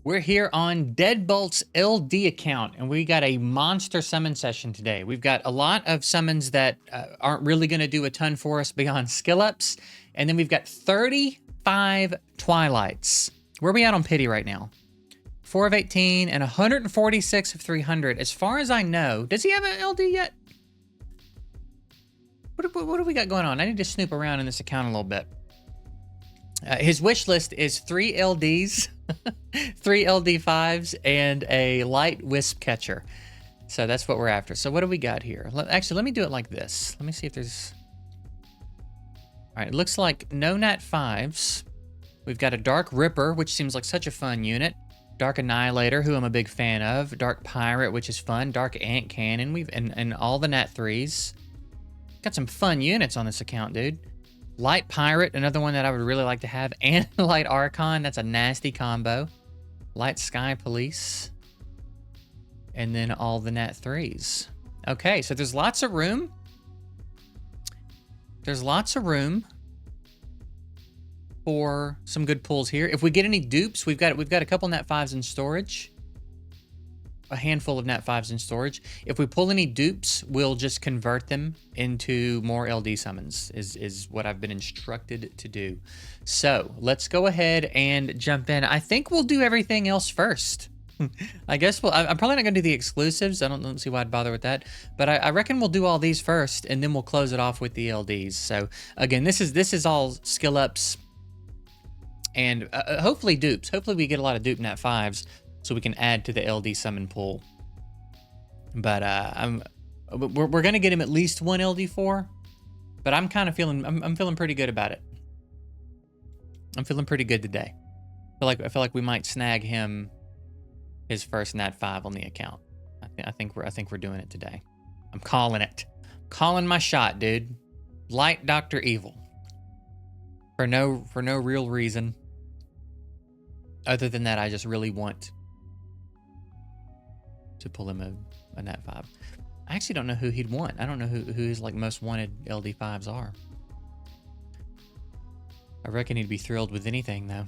We're here on Deadbolt's LD account, and we got a monster summon session today. We've got a lot of summons that aren't really going to do a ton for us beyond skill ups, and then we've got 35 Twilights. Where are we at on pity right now? 4 of 18 and 146 of 300. As far as I know, does he have an LD yet? What do we got going on? I need to snoop around in this account a little bit. His wish list is 3 LDs, 3 LD5s, and a light wisp catcher. So that's what we're after. So what do we got here? Actually, let me do it like this. Let me see if there's... All right, it looks like no Nat 5s. We've got a Dark Ripper, which seems like such a fun unit. Dark Annihilator, who I'm a big fan of. Dark Pirate, which is fun. Dark Ant Cannon, and all the Nat 3s. Got some fun units on this account, dude. Light Pirate, another one that I would really like to have, and Light Archon, that's a nasty combo. Light Sky Police, and then all the Nat 3s. Okay, so there's lots of room. There's lots of room for some good pulls here. If we get any dupes, we've got a couple Nat 5s in storage. A handful of Nat 5s in storage. If we pull any dupes, we'll just convert them into more LD summons, is what I've been instructed to do. So let's go ahead and jump in. I think we'll do everything else first. I guess I'm probably not gonna do the exclusives. I don't see why I'd bother with that, but I reckon we'll do all these first, and then we'll close it off with the LDs. So again, this is all skill ups, and hopefully dupes. Hopefully we get a lot of dupe Nat 5s, so we can add to the LD summon pool. But we're gonna get him at least one LD4, but I'm kind of feeling I'm feeling pretty good about it. I'm feeling pretty good today. I feel like we might snag him his first Nat 5 on the account. I think we're doing it today. I'm calling it. Calling my shot, dude. Light Dr. Evil. For no real reason. Other than that, I just really want to pull him a Nat 5. I actually don't know who he'd want. I don't know who his like most wanted LD5s are. I reckon he'd be thrilled with anything though.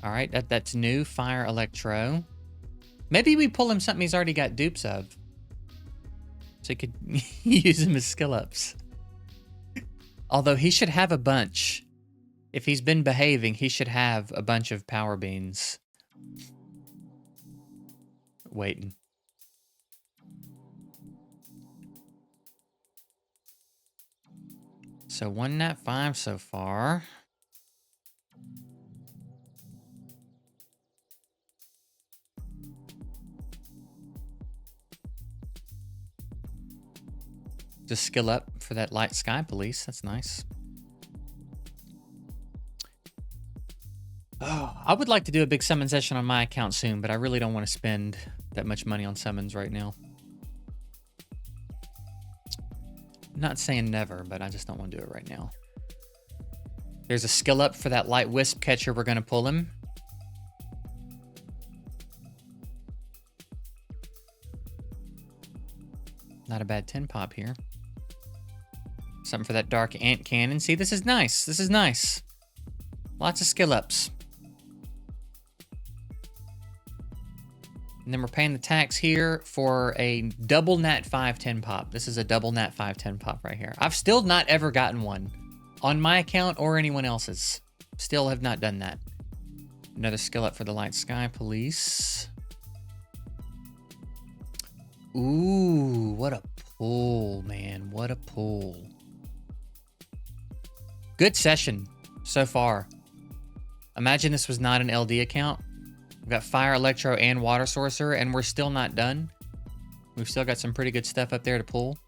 All right, that's new. Fire Electro. Maybe we pull him something he's already got dupes of, so he could use him as skill ups. Although he should have a bunch. If he's been behaving, he should have a bunch of power beans waiting. So 1 Nat 5 so far. Just skill up for that Light Sky Police. That's nice. Oh, I would like to do a big summon session on my account soon, but I really don't want to spend that much money on summons right now. I'm not saying never, but I just don't want to do it right now. There's a skill up for that Light Wisp catcher. We're going to pull him. Not a bad 10 pop here. Something for that Dark Ant Cannon. See, this is nice. This is nice. Lots of skill ups. And then we're paying the tax here for a double Nat 5 10 pop. This is a double Nat 5 10 pop right here. I've still not ever gotten one on my account or anyone else's. Still have not done that. Another skill up for the Light Sky Police. Ooh, what a pull, man. What a pull. Good session so far. Imagine this was not an LD account. We've got Fire, Electro, and Water Sorcerer, and we're still not done. We've still got some pretty good stuff up there to pull.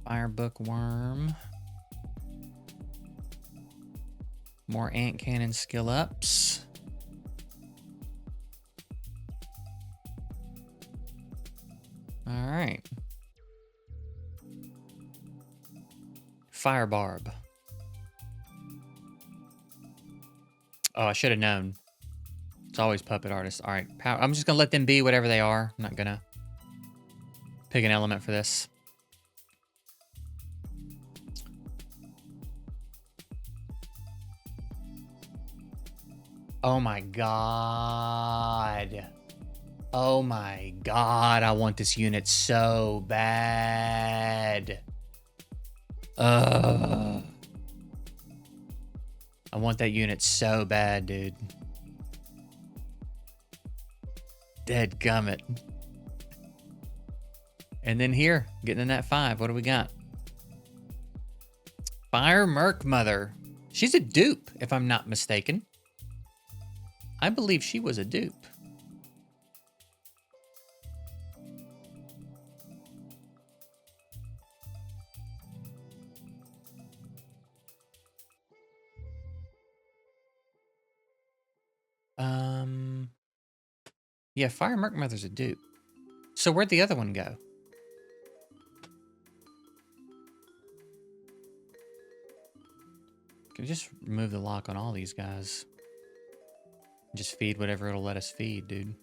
Fire Bookworm. More Ant Cannon skill ups. All right. Fire Barb. Oh, I should have known. It's always puppet artists. All right, I'm just gonna let them be whatever they are. I'm not gonna pick an element for this. Oh my god. Oh my god, I want this unit so bad. Ugh. I want that unit so bad, dude. Dadgummit. And then here, getting in that 5. What do we got? Fire Merc Mother. She's a dupe, if I'm not mistaken. I believe she was a dupe. Yeah, Fire Merc Mother's a dupe. So where'd the other one go? Can we just remove the lock on all these guys? Just feed whatever it'll let us feed, dude.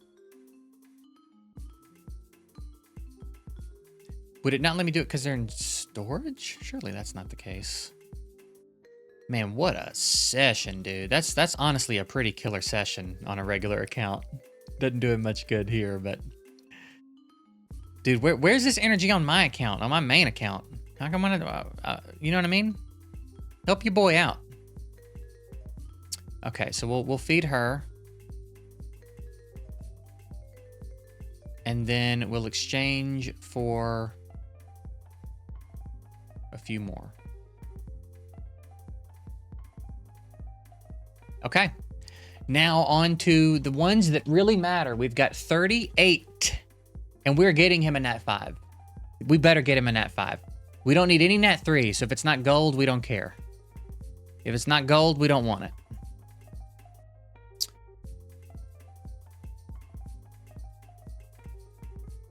Would it not let me do it because they're in storage? Surely that's not the case. Man, what a session, dude. That's honestly a pretty killer session on a regular account. Doesn't do it much good here, but... Dude, where's this energy on my account? On my main account? How come you know what I mean? Help your boy out. Okay, so we'll feed her. And then we'll exchange for a few more. Okay. Now on to the ones that really matter. We've got 38, and we're getting him a Nat 5. We better get him a Nat 5. We don't need any Nat 3, so if it's not gold, we don't care. If it's not gold, we don't want it.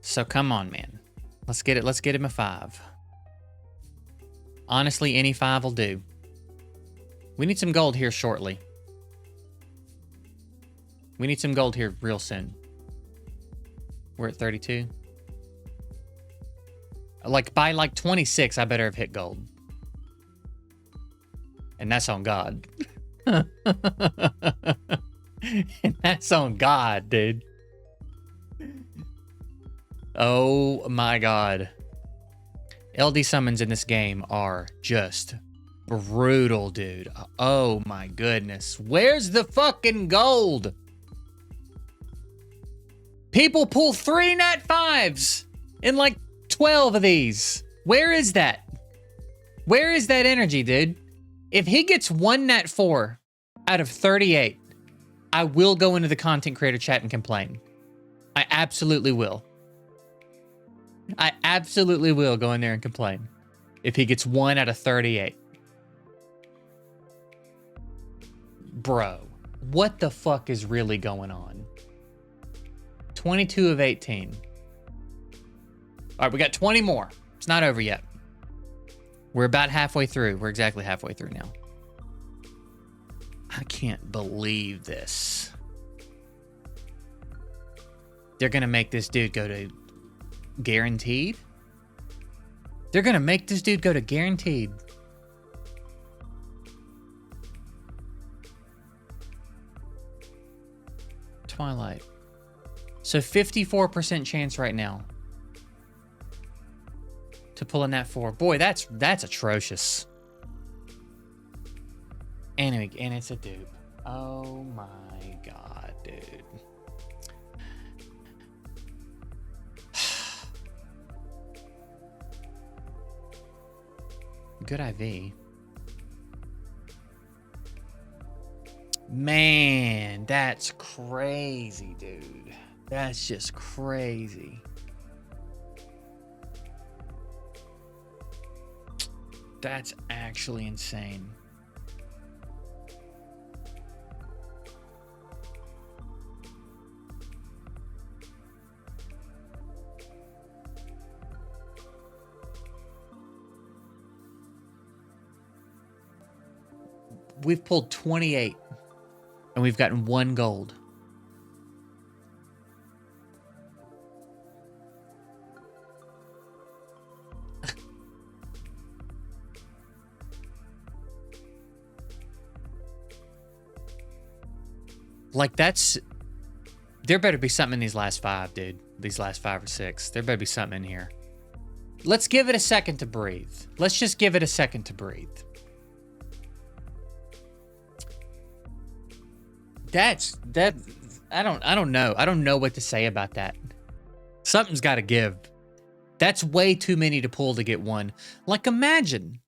So come on, man. Let's get it. Let's get him a 5. Honestly, any 5 will do. We need some gold here shortly. We need some gold here real soon. We're at 32. Like, by like 26, I better have hit gold. And that's on God. And that's on God, dude. Oh my God. LD summons in this game are just brutal, dude. Oh my goodness. Where's the fucking gold? People pull 3 Nat 5s in like 12 of these. Where is that? Where is that energy, dude? If he gets 1 Nat 4 out of 38, I will go into the content creator chat and complain. I absolutely will. I absolutely will go in there and complain if he gets 1 out of 38. Bro, what the fuck is really going on? 22 of 18. All right, we got 20 more. It's not over yet. We're about halfway through. We're exactly halfway through now. I can't believe this. They're going to make this dude go to guaranteed? They're going to make this dude go to guaranteed. Twilight. So 54% chance right now to pull a Nat 4. Boy, that's atrocious. And it's a dupe. Oh my God, dude. Good IV. Man, that's crazy, dude. That's just crazy. That's actually insane. We've pulled 28 and we've gotten 1 gold. Like, that's... There better be something in these last 5, dude. These last 5 or 6. There better be something in here. Let's give it a second to breathe. Let's just give it a second to breathe. I don't know. I don't know what to say about that. Something's got to give. That's way too many to pull to get one. Like, imagine.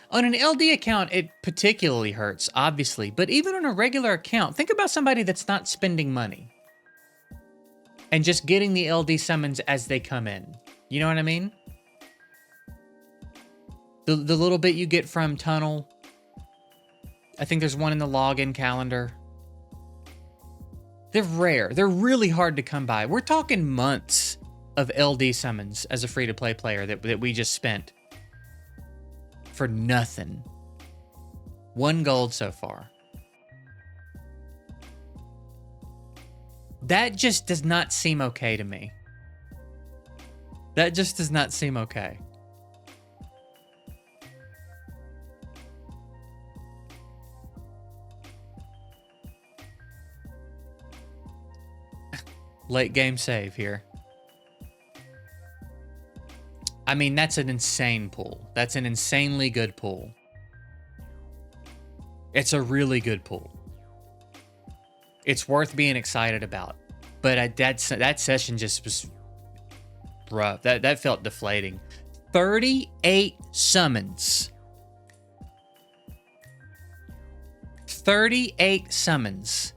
On an LD account, it particularly hurts, obviously. But even on a regular account, think about somebody that's not spending money. And just getting the LD summons as they come in. You know what I mean? The little bit you get from Tunnel. I think there's one in the login calendar. They're rare. They're really hard to come by. We're talking months of LD summons as a free-to-play player that we just spent. For nothing. 1 gold so far. That just does not seem okay to me. That just does not seem okay. Late game save here. I mean, that's an insane pull. That's an insanely good pull. It's a really good pull. It's worth being excited about. But that session just was rough. That felt deflating. 38 summons. 38 summons.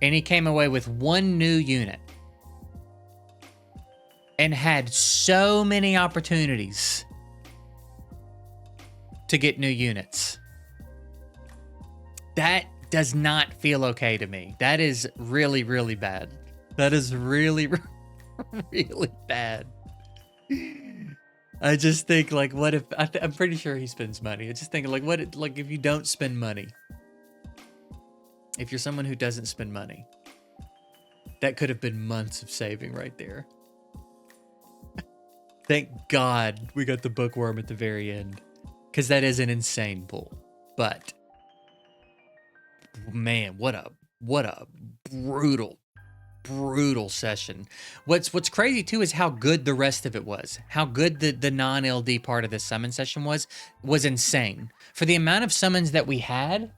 And he came away with 1 new unit. And had so many opportunities to get new units. That does not feel okay to me. That is really, really bad. That is really, really bad. I just think, like, what if... I'm pretty sure he spends money. I just think, like, like, if you don't spend money... If you're someone who doesn't spend money, that could have been months of saving right there. Thank God we got the bookworm at the very end, because that is an insane pull. But man, what a brutal session. What's crazy too is how good the rest of it was. How good the non-LD part of the summon session was insane. For the amount of summons that we had.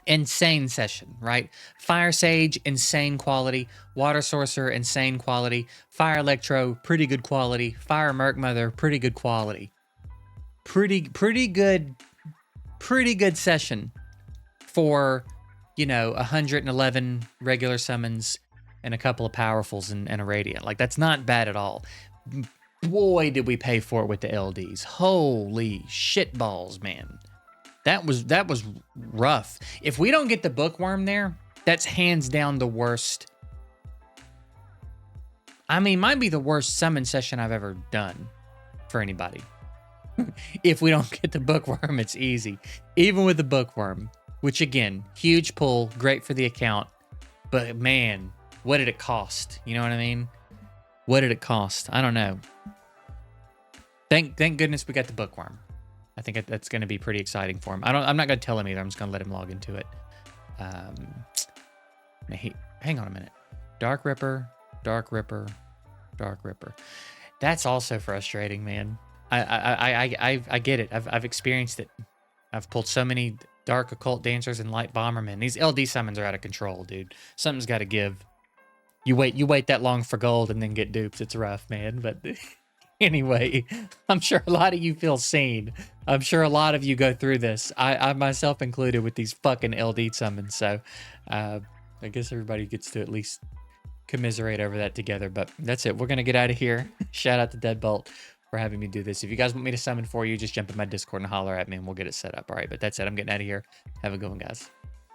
Insane session, right? Fire Sage, insane quality. Water Sorcerer, insane quality. Fire Electro, pretty good quality. Fire Merc Mother, pretty good quality. Pretty good session for, 111 regular summons and a couple of powerfuls and a Radiant. Like, that's not bad at all. Boy, did we pay for it with the LDs. Holy shit balls, man. That was rough. If we don't get the bookworm there, that's hands down the worst. I mean, might be the worst summon session I've ever done for anybody. If we don't get the bookworm, it's easy. Even with the bookworm, which again, huge pull, great for the account. But man, what did it cost? You know what I mean? What did it cost? I don't know. Thank goodness we got the bookworm. I think that's going to be pretty exciting for him. I'm not going to tell him either. I'm just going to let him log into it. Hang on a minute. Dark Ripper. That's also frustrating, man. I get it. I've experienced it. I've pulled so many Dark Occult Dancers and Light Bombermen. These LD summons are out of control, dude. Something's got to give. You wait that long for gold and then get dupes. It's rough, man. But anyway, I'm sure a lot of you feel seen. I'm sure a lot of you go through this. I myself included with these fucking LD summons. So I guess everybody gets to at least commiserate over that together. But that's it. We're going to get out of here. Shout out to Deadbolt for having me do this. If you guys want me to summon for you, just jump in my Discord and holler at me and we'll get it set up. All right, but that's it. I'm getting out of here. Have a good one, guys.